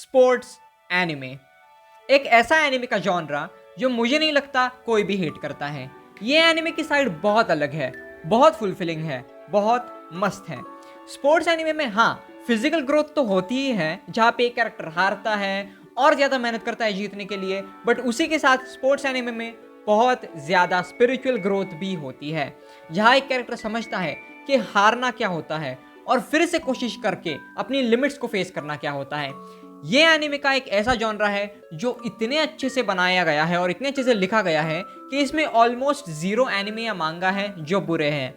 Sports anime. एक ऐसा anime का जॉनरा जो मुझे नहीं लगता कोई भी हेट करता है। ये एनिमे की साइड बहुत अलग है, बहुत फुलफिलिंग है, बहुत मस्त है। स्पोर्ट्स एनिमे में हाँ, फिजिकल ग्रोथ तो होती ही है, जहाँ पे एक कैरेक्टर हारता है और ज़्यादा मेहनत करता है जीतने के लिए, बट उसी के साथ स्पोर्ट्स एनिमे में बहुत ज़्यादा स्पिरिचुअल ग्रोथ भी होती है, जहाँ एक कैरेक्टर समझता है कि हारना क्या होता है और फिर से कोशिश करके अपनी लिमिट्स को फेस करना क्या होता है। ये एनिमे का एक ऐसा जॉनरा है जो इतने अच्छे से बनाया गया है और इतने अच्छे से लिखा गया है कि इसमें ऑलमोस्ट जीरो एनिमे या मांगा है जो बुरे हैं।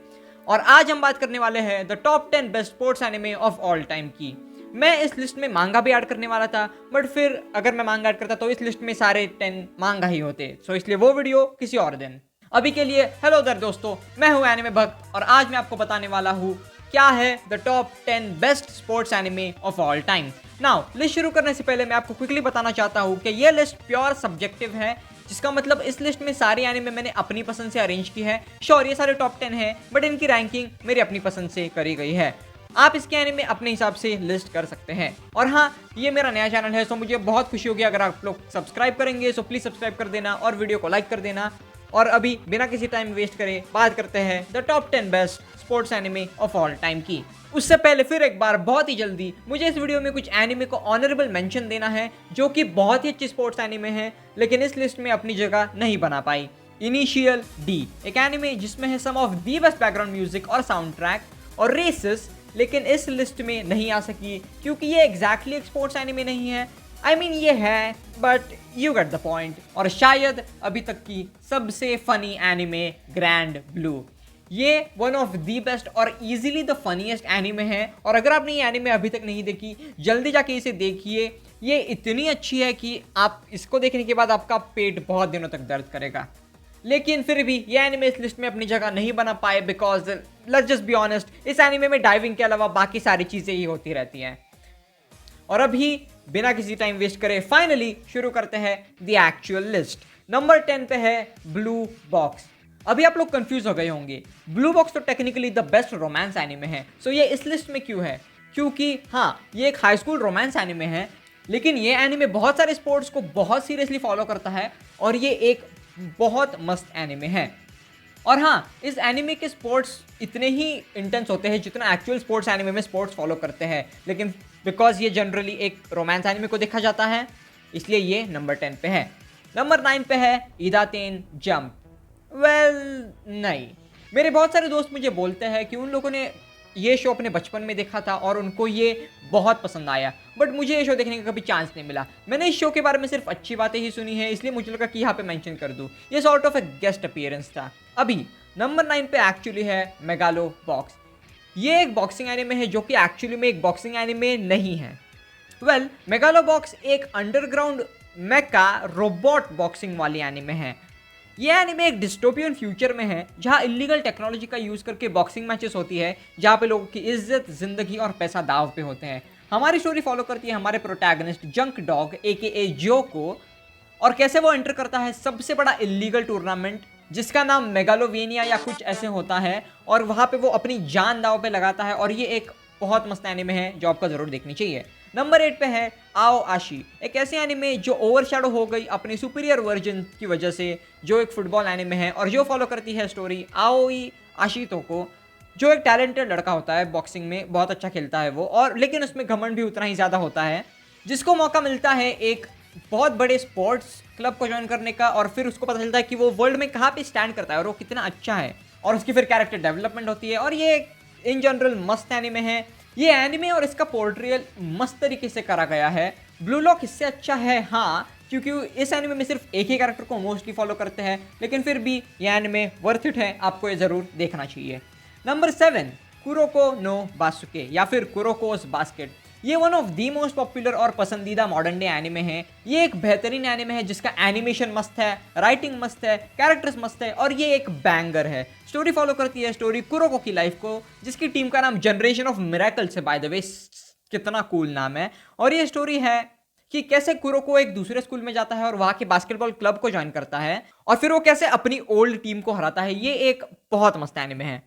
और आज हम बात करने वाले हैं the top 10 best sports anime of all time की। मैं इस लिस्ट में मांगा भी ऐड करने वाला था, बट फिर अगर मैं मांगा ऐड करता तो इस लिस्ट में सारे 10 मांगा ही होते, सो इसलिए वो वीडियो किसी और दिन। अभी के लिए हेलो दर दोस्तों, मैं हूं एनिमे भक्त और आज मैं आपको बताने वाला हूं क्या है the top 10 best sports anime of all time. Now list शुरू करने से पहले मैं आपको क्विकली बताना चाहता हूं कि ये लिस्ट प्योर सब्जेक्टिव है, जिसका मतलब इस लिस्ट में सारी एनिमे मैंने अपनी पसंद से अरेंज की है। श्योर ये सारे टॉप 10 है, बट इनकी रैंकिंग मेरी अपनी पसंद से करी गई है। आप इसके एनिमे अपने हिसाब से लिस्ट कर सकते हैं। और हाँ, ये मेरा नया चैनल है, सो मुझे बहुत खुशी होगी अगर आप लोग सब्सक्राइब करेंगे, सो प्लीज सब्सक्राइब कर देना और वीडियो को लाइक कर देना। और अभी बिना किसी टाइम वेस्ट करे बात करते हैं the top 10 best sports anime of all time की। उससे पहले फिर एक बार बहुत ही जल्दी मुझे इस वीडियो में कुछ एनिमे को ऑनरेबल मेंशन देना है जो कि बहुत ही अच्छी स्पोर्ट्स एनिमे है, लेकिन इस लिस्ट में अपनी जगह नहीं बना पाई। इनिशियल डी, एक एनिमे जिसमें है some of the best background music और साउंड ट्रैक और रेसेस, लेकिन इस लिस्ट में नहीं आ सकी क्योंकि ये एग्जैक्टली एक स्पोर्ट्स एनिमे नहीं है। आई मीन ये है, but you get the point. और शायद अभी तक की सबसे फनी एनिमे ग्रैंड ब्लू, ये वन ऑफ द बेस्ट और इजीली द फनीएस्ट एनिमे है। और अगर आपने ये एनिमे अभी तक नहीं देखी, जल्दी जाके इसे देखिए। ये इतनी अच्छी है कि आप इसको देखने के बाद आपका पेट बहुत दिनों तक दर्द करेगा। लेकिन फिर भी ये एनिमे इस लिस्ट में अपनी जगह नहीं बना पाए because let's just be honest, इस एनिमे में डाइविंग के अलावा बाकी सारी चीज़ें ही होती रहती हैं। और अभी बिना किसी टाइम वेस्ट करे फाइनली शुरू करते हैं द एक्चुअल लिस्ट। नंबर 10 पे है ब्लू बॉक्स। अभी आप लोग कंफ्यूज हो गए होंगे, ब्लू बॉक्स तो technically the best romance anime है, सो ये इस लिस्ट में क्यों है? क्योंकि हाँ, ये एक हाई स्कूल रोमांस एनिमे है, लेकिन ये एनिमे बहुत सारे स्पोर्ट्स को बहुत सीरियसली फॉलो करता है और ये एक बहुत मस्त एनिमे है। और हाँ, इस एनिमे के स्पोर्ट्स इतने ही इंटेंस होते हैं जितना एक्चुअल स्पोर्ट्स एनिमे में स्पोर्ट्स फॉलो करते हैं, लेकिन बिकॉज ये जनरली एक रोमांस एनिमे को देखा जाता है, इसलिए ये नंबर 10 पे है। नंबर 9 पे है इदातेन जंप। नहीं, मेरे बहुत सारे दोस्त मुझे बोलते हैं कि उन लोगों ने ये शो अपने बचपन में देखा था और उनको ये बहुत पसंद आया, बट मुझे ये शो देखने का कभी चांस नहीं मिला। मैंने इस शो के बारे में सिर्फ अच्छी बातें ही सुनी है, इसलिए मुझे लगा कि यहाँ पे मेंशन कर दूँ। ये sort of A guest appearance था। अभी नंबर 9 पे एक्चुअली है मेगालो बॉक्स। ये एक बॉक्सिंग एनिमे है जो कि एक्चुअली में एक बॉक्सिंग एनिमे नहीं है। मेगालो बॉक्स एक अंडरग्राउंड मेका रोबोट बॉक्सिंग वाली एनिमे है। ये एनिमे एक डिस्टोपियन फ्यूचर में है जहाँ इलीगल टेक्नोलॉजी का यूज़ करके बॉक्सिंग मैचेस होती है, जहाँ पे लोगों की इज्जत, जिंदगी और पैसा दाव पे होते हैं। हमारी स्टोरी फॉलो करती है हमारे प्रोटैगनिस्ट जंक डॉग AKA जो को, और कैसे वो एंटर करता है सबसे बड़ा इलीगल टूर्नामेंट जिसका नाम मेगालोवेनिया या कुछ ऐसे होता है, और वहाँ पे वो अपनी जान दाव पे लगाता है। और ये एक बहुत मस्त एनिमे है जो आपको जरूर देखनी चाहिए। नंबर 8 पे है आओ आशी, एक ऐसी एनिमे जो ओवरशैडो हो गई अपने सुपीरियर वर्जन की वजह से, जो एक फुटबॉल एनिमे है और जो फॉलो करती है स्टोरी आओई आशितो को, जो एक टैलेंटेड लड़का होता है, बॉक्सिंग में बहुत अच्छा खेलता है वो, और लेकिन उसमें घमंड भी उतना ही ज़्यादा होता है, जिसको मौका मिलता है एक बहुत बड़े स्पोर्ट्स क्लब को ज्वाइन करने का, और फिर उसको पता चलता है कि वो वर्ल्ड में कहाँ पे स्टैंड करता है और वो कितना अच्छा है, और उसकी फिर कैरेक्टर डेवलपमेंट होती है। और ये इन जनरल मस्त एनिमे है। ये एनिमे और इसका पोर्ट्रियल मस्त तरीके से करा गया है। ब्लू लॉक इससे अच्छा है हाँ, क्योंकि इस एनिमे में सिर्फ एक ही कैरेक्टर को मोस्टली फॉलो करते हैं, लेकिन फिर भी ये एनिमे वर्थ इट है, आपको ये ज़रूर देखना चाहिए। नंबर 7 कुरोको नो बासुके या फिर कुरोकोस बास्केट। ये one of the most popular और पसंदीदा मॉडर्न डे एनिमे है। ये एक बेहतरीन एनिमे है जिसका एनिमेशन मस्त है, राइटिंग मस्त है, कैरेक्टर्स मस्त है, और ये एक बैंगर है। स्टोरी फॉलो करती है स्टोरी कुरोको की लाइफ को, जिसकी टीम का नाम जनरेशन ऑफ मिरेकल्स है। बाय द वे, कितना कूल नाम है। और ये स्टोरी है कि कैसे कुरोको एक दूसरे स्कूल में जाता है और वहाँ के बास्केटबॉल क्लब को ज्वाइन करता है, और फिर वो कैसे अपनी ओल्ड टीम को हराता है। ये एक बहुत मस्त एनिमे है,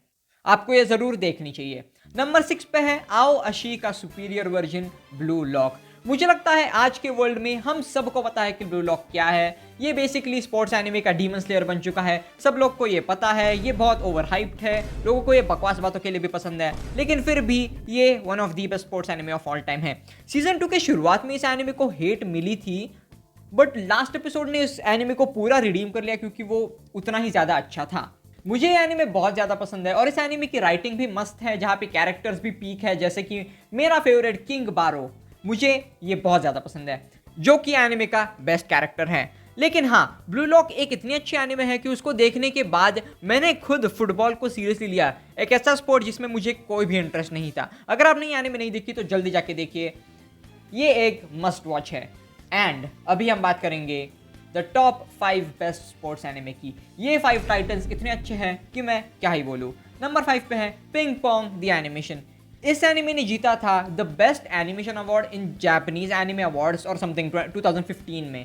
आपको ये जरूर देखनी चाहिए। नंबर 6 पे है आओ अशी का सुपीरियर वर्जन ब्लू लॉक। मुझे लगता है आज के वर्ल्ड में हम सबको पता है कि ब्लू लॉक क्या है। ये बेसिकली स्पोर्ट्स एनिमे का डीमन स्लेयर बन चुका है। सब लोग को ये पता है, ये बहुत ओवर हाइप्ड है, लोगों को ये बकवास बातों के लिए भी पसंद है, लेकिन फिर भी ये one of the best sports anime of all time है। सीजन 2 के शुरुआत में इस एनिमे को हेट मिली थी, बट लास्ट एपिसोड ने इस एनिमे को पूरा रिडीम कर लिया क्योंकि वो उतना ही ज़्यादा अच्छा था। मुझे ये एनिमे बहुत ज़्यादा पसंद है और इस एनिमे की राइटिंग भी मस्त है, जहाँ पे कैरेक्टर्स भी पीक है, जैसे कि मेरा फेवरेट किंग बारो। मुझे ये बहुत ज़्यादा पसंद है, जो कि एनिमे का बेस्ट कैरेक्टर है। लेकिन हाँ, ब्लू लॉक एक इतनी अच्छी एनिमे है कि उसको देखने के बाद मैंने खुद फुटबॉल को सीरियसली लिया, एक ऐसा स्पोर्ट जिसमें मुझे कोई भी इंटरेस्ट नहीं था। अगर आपने ये एनिमे नहीं देखी तो जल्दी जाके देखिए, ये एक मस्ट वॉच है। एंड अभी हम बात करेंगे the top 5 best sports anime की। ये 5 टाइटल्स इतने अच्छे हैं कि मैं क्या ही बोलूँ। नंबर 5 पे है पिंग पोंग द एनिमेशन। इस एनिमे ने जीता था the best animation award in Japanese anime awards और समथिंग 2015 में।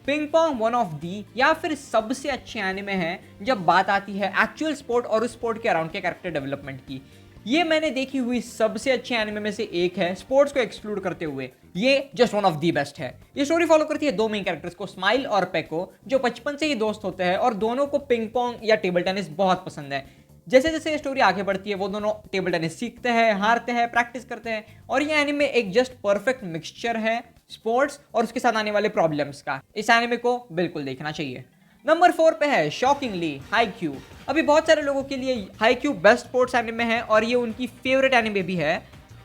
Ping pong one of the या फिर सबसे अच्छे एनिमे हैं जब बात आती है एक्चुअल स्पोर्ट और उस स्पोर्ट के अराउंड के कैरेक्टर डेवलपमेंट की। ये मैंने देखी हुई सबसे अच्छे एनिमे में से एक है, स्पोर्ट्स को एक्सक्लूड करते हुए। ये just one of the best है। ये स्टोरी फॉलो करती है दो मेन कैरेक्टर्स को, स्माइल और पेको, जो बचपन से ही दोस्त होते हैं और दोनों को पिंग पोंग या टेबल टेनिस बहुत पसंद है। जैसे जैसे ये स्टोरी आगे बढ़ती है वो दोनों टेबल टेनिस सीखते हैं, हारते हैं, प्रैक्टिस करते हैं और ये एनिमे एक जस्ट परफेक्ट मिक्सचर है स्पोर्ट्स और उसके साथ आने वाले प्रॉब्लम्स का। इस एनिमे को बिल्कुल देखना चाहिए। नंबर 4 पे है शॉकिंगली हाईक्यू। अभी बहुत सारे लोगों के लिए हाईक्यू बेस्ट स्पोर्ट्स एनिमे है और ये उनकी फेवरेट एनिमे भी है,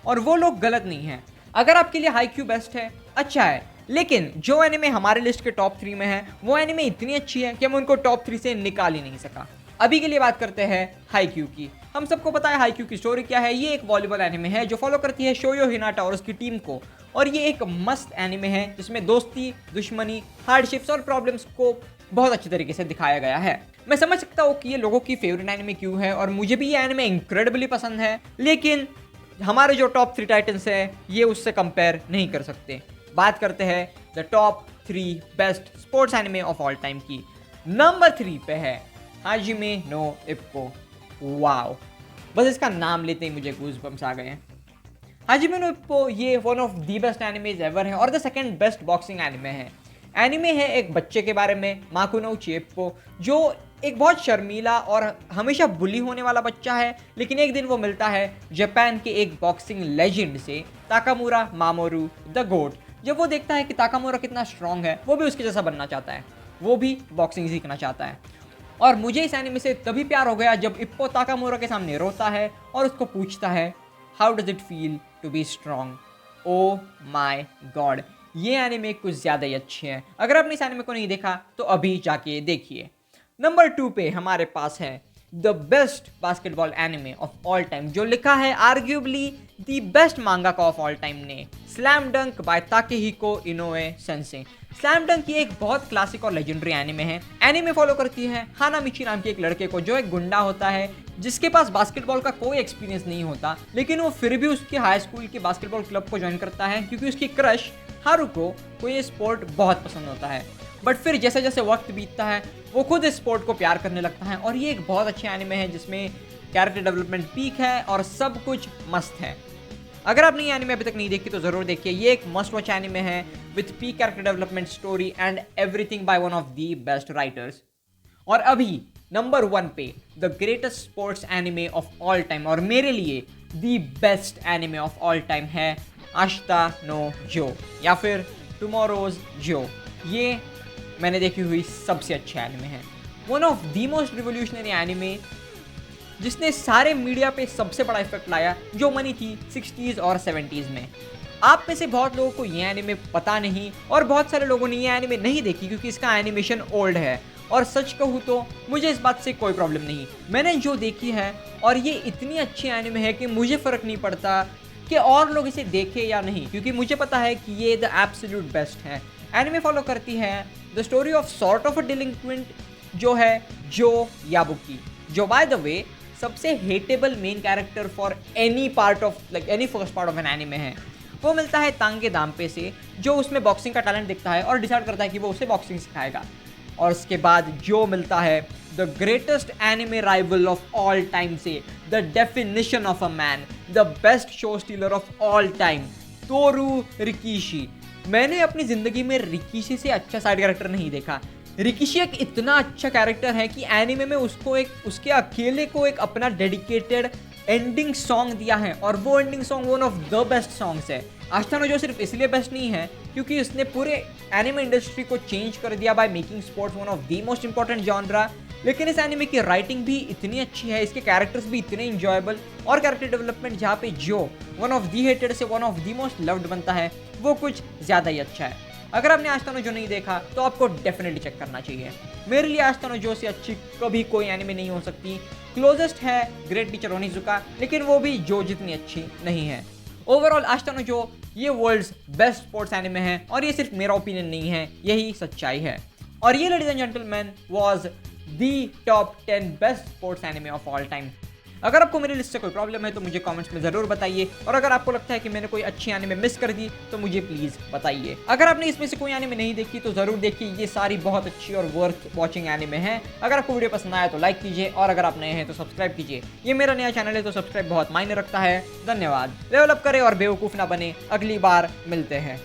और वो लोग गलत नहीं हैं। अगर आपके लिए हाईक्यू बेस्ट है, अच्छा है, लेकिन जो एनिमे हमारे लिस्ट के टॉप 3 में है वो एनिमे इतनी अच्छी है कि हम उनको टॉप 3 से निकाल ही नहीं सका। अभी के लिए बात करते हैं हाईक्यू की। हम सबको पता है हाईक्यू की स्टोरी क्या है। ये एक वॉलीबॉल एनिमे है जो फॉलो करती है शोयो हिनाटा और उसकी टीम को, और ये एक मस्त एनिमे है जिसमें दोस्ती, दुश्मनी, हार्डशिप्स और प्रॉब्लम्स को बहुत अच्छी तरीके से दिखाया गया है। मैं समझ सकता हूँ कि ये लोगों की फेवरेट एनिमे क्यों है, और मुझे भी ये एनिमे इनक्रेडिबली पसंद है, लेकिन हमारे जो टॉप 3 टाइटल्स हैं ये उससे कंपेयर नहीं कर सकते। बात करते हैं the top 3 best sports anime of all time की। नंबर 3 पे है हाजिमे नो इप्पो। वाओ, बस इसका नाम लेते ही मुझे गूज़बम्स आ गए हैं। हाजिमे नो इप्पो ये one of the best animes ever है और the second best boxing anime है। एनिमे है एक बच्चे के बारे में, माकुनोची इप्पो, जो एक बहुत शर्मीला और हमेशा बुली होने वाला बच्चा है, लेकिन एक दिन वो मिलता है जापान के एक बॉक्सिंग लेजेंड से, ताकामुरा मामोरू द गोट। जब वो देखता है कि ताकामुरा कितना स्ट्रांग है, वो भी उसके जैसा बनना चाहता है, वो भी बॉक्सिंग सीखना चाहता है। और मुझे इस एनिमे से तभी प्यार हो गया जब इप्पो ताकामुरा के सामने रोता है और उसको पूछता है how does it feel to be strong. Oh my god, anime एनिमे कुछ ज़्यादा ही अच्छे हैं। अगर आपने इस एनिमे को नहीं देखा तो अभी जाके देखिए। नंबर 2 पे हमारे पास है the best basketball anime of all time, जो लिखा है arguably the best mangaka of all time ने, Slam Dunk by Takehiko Inoue sensei. Slam Dunk ये एक बहुत क्लासिक और लेजेंडरी एनिमे है। एनिमे फॉलो करती है हानामिची नाम के एक लड़के को, जो एक गुंडा होता है जिसके पास बास्केटबॉल का कोई एक्सपीरियंस नहीं होता, लेकिन वो फिर भी उसके हाई स्कूल के बास्केटबॉल क्लब को ज्वाइन करता है क्योंकि उसकी क्रश हारुको को ये स्पोर्ट बहुत पसंद होता है। बट फिर जैसे जैसे वक्त बीतता है वो खुद इस स्पोर्ट को प्यार करने लगता है, और ये एक बहुत अच्छे एनिमे है जिसमें कैरेक्टर डेवलपमेंट पीक है और सब कुछ मस्त है। अगर आपने ये एनिमे अभी तक नहीं देखी तो ज़रूर देखिए। ये एक मस्ट वॉच एनिमे है with peak character development, story and everything by one of the best writers. और अभी नंबर 1 पे the greatest sports anime of all time और मेरे लिए the best anime of all time है आशिता नो जो या फिर टुमारोज जो। ये मैंने देखी हुई सबसे अच्छे एनिमे है, one of the most revolutionary anime जिसने सारे मीडिया पे सबसे बड़ा इफेक्ट लाया जो मनी थी 60s और 70s में। आप में से बहुत लोगों को ये एनिमे पता नहीं और बहुत सारे लोगों ने ये एनिमे नहीं देखी क्योंकि इसका एनिमेशन ओल्ड है, और सच कहूँ तो मुझे इस बात से कोई प्रॉब्लम नहीं। मैंने जो देखी है और ये इतनी अच्छी एनिमे है कि मुझे फ़र्क नहीं पड़ता कि और लोग इसे देखें या नहीं, क्योंकि मुझे पता है कि ये द एब्सोल्यूट बेस्ट है। एनिमे फॉलो करती है the story of sort of a delinquent जो है जो याबुकी, जो बाय द वे सबसे hateable main character for any part of like any first part of an anime है। वो मिलता है तांगे दाम्पे से, जो उसमें बॉक्सिंग का टैलेंट दिखता है और डिसाइड करता है कि वो उसे बॉक्सिंग सिखाएगा। और उसके बाद जो मिलता है the greatest anime rival of all time से, the definition of a man, the best show stealer of all time, Toru Rikishi. मैंने अपनी ज़िंदगी में रिकीशी से अच्छा साइड कैरेक्टर नहीं देखा। रिकीशी एक इतना अच्छा कैरेक्टर है कि एनीमे में उसके अकेले को एक अपना डेडिकेटेड एंडिंग सॉन्ग दिया है, और वो ending song one of the best songs है। आस्तानो जो सिर्फ इसलिए बेस्ट नहीं है क्योंकि इसने पूरे एनिमे इंडस्ट्री को चेंज कर दिया by making sports one of the most important genre, लेकिन इस एनिमे की राइटिंग भी इतनी अच्छी है, इसके कैरेक्टर्स भी इतने इंजॉयबल, और कैरेक्टर डेवलपमेंट जहाँ पे जो वन ऑफ दी हेटेड से one of the most loved बनता है वो कुछ ज़्यादा ही अच्छा है। अगर आपने आस्तानो जो नहीं देखा तो आपको डेफिनेटली चेक करना चाहिए। मेरे लिए आस्तानो जो से अच्छी कभी कोई एनिमे नहीं हो सकती। क्लोजेस्ट है ग्रेट टीचर ओनिजुका, लेकिन वो भी जो जितनी अच्छी नहीं है। ओवरऑल आस्तानो जो ये वर्ल्ड्स बेस्ट स्पोर्ट्स एनिमे है, और ये सिर्फ मेरा ओपिनियन नहीं है, यही सच्चाई है। और ये ladies and gentleman was the top 10 best sports anime of all time. अगर आपको मेरी लिस्ट से कोई प्रॉब्लम है तो मुझे कमेंट्स में ज़रूर बताइए, और अगर आपको लगता है कि मैंने कोई अच्छी एनिमे मिस कर दी तो मुझे प्लीज़ बताइए। अगर आपने इसमें से कोई एनिमे नहीं देखी तो ज़रूर देखिए, ये सारी बहुत अच्छी और वर्थ वॉचिंग एनिमे हैं। अगर आपको वीडियो पसंद आया तो लाइक कीजिए, और अगर आप नए हैं तो सब्सक्राइब कीजिए। ये मेरा नया चैनल है तो सब्सक्राइब बहुत मायने रखता है। धन्यवाद। लेवल अप करें और बेवकूफ़ ना बने। अगली बार मिलते हैं।